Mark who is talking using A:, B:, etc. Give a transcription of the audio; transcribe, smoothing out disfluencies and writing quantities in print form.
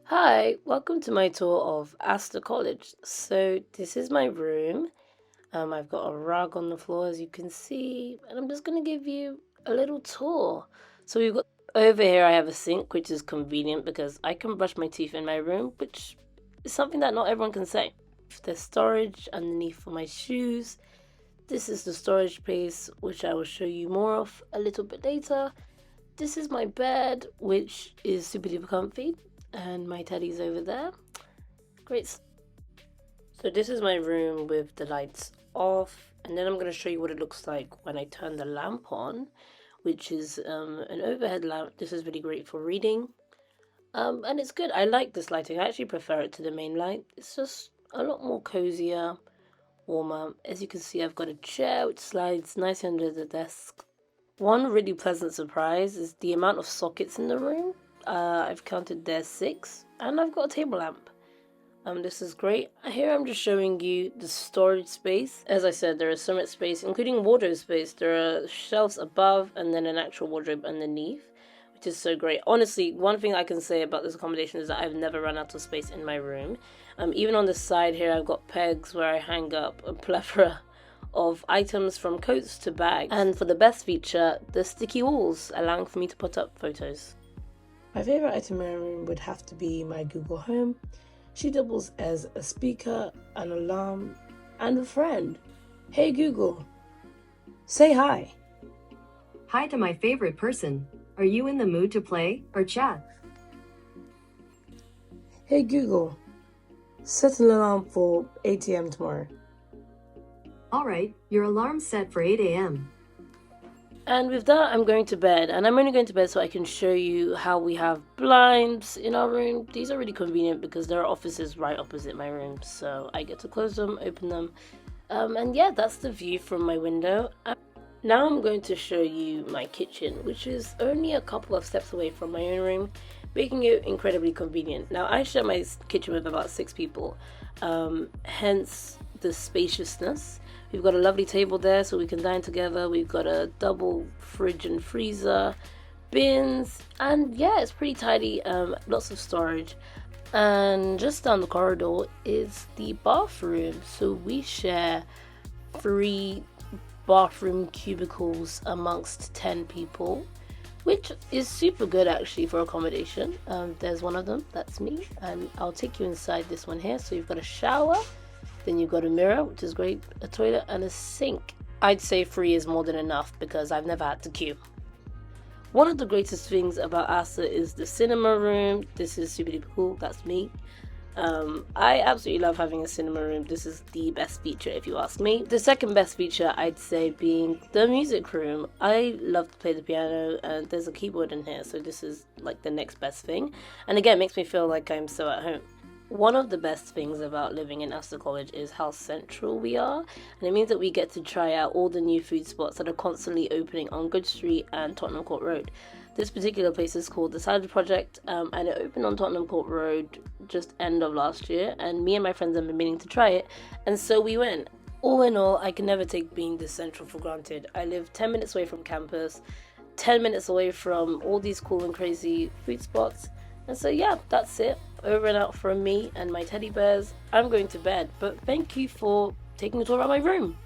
A: Hi, welcome to my tour of Astor College. So this is my room. I've got a rug on the floor as you can see, and I'm just gonna give you a little tour. So we've got over here I have a sink, which is convenient because I can brush my teeth in my room, which is something that not everyone can say. There's storage underneath for my shoes. This is the storage space, which I will show you more of a little bit later. This is my bed, which is super duper comfy, and my teddy's over there. Great. So this is my room with the lights off, and then I'm going to show you what it looks like when I turn the lamp on, which is an overhead lamp. This is really great for reading, and it's good. I like this lighting. I actually prefer it to the main light. It's just a lot more cozier, warmer. As you can see, I've got a chair which slides nicely under the desk. One really pleasant surprise is the amount of sockets in the room. I've counted there's 6, and I've got a table lamp. This is great. Here I'm just showing you the storage space. As I said, there is so much space, including wardrobe space. There are shelves above and then an actual wardrobe underneath, which is so great. Honestly, one thing I can say about this accommodation is that I've never run out of space in my room. Even on the side here, I've got pegs where I hang up a plethora of items from coats to bags. And for the best feature, the sticky walls, allowing for me to put up photos. My favourite item in my room would have to be my Google Home. She doubles as a speaker, an alarm, and a friend. Hey Google, say hi.
B: Hi to my favorite person. Are you in the mood to play or chat?
A: Hey Google, set an alarm for 8 a.m. tomorrow.
B: Alright, your alarm's set for 8 a.m.
A: And with that, I'm going to bed. And I'm only going to bed so I can show you how we have blinds in our room. These are really convenient because there are offices right opposite my room. So I get to close them, open them. And yeah, that's the view from my window. Now I'm going to show you my kitchen, which is only a couple of steps away from my own room, making it incredibly convenient. Now I share my kitchen with about 6 people, hence the spaciousness. We've got a lovely table there so we can dine together. We've got a double fridge and freezer, bins, and yeah, it's pretty tidy, lots of storage. And just down the corridor is the bathroom. So we share 3 bathroom cubicles amongst 10 people, which is super good actually for accommodation. There's one of them, that's me, and I'll take you inside this one here. So you've got a shower, then you've got a mirror, which is great, a toilet, and a sink. I'd say 3 is more than enough because I've never had to queue. One of the greatest things about Astor is the cinema room. This is super duper cool, that's me. I absolutely love having a cinema room. This is the best feature if you ask me. The second best feature I'd say being the music room. I love to play the piano and there's a keyboard in here, so this is like the next best thing. And again, it makes me feel like I'm so at home. One of the best things about living in Astor College is how central we are, and it means that we get to try out all the new food spots that are constantly opening on Good Street and Tottenham Court Road. This particular place is called the Salad Project, and it opened on Tottenham Court Road just end of last year, and me and my friends have been meaning to try it, and so we went. All in all, I can never take being this central for granted. I live 10 minutes away from campus, 10 minutes away from all these cool and crazy food spots, and so yeah, that's it. Over and out from me and my teddy bears. I'm going to bed, but thank you for taking a tour around my room.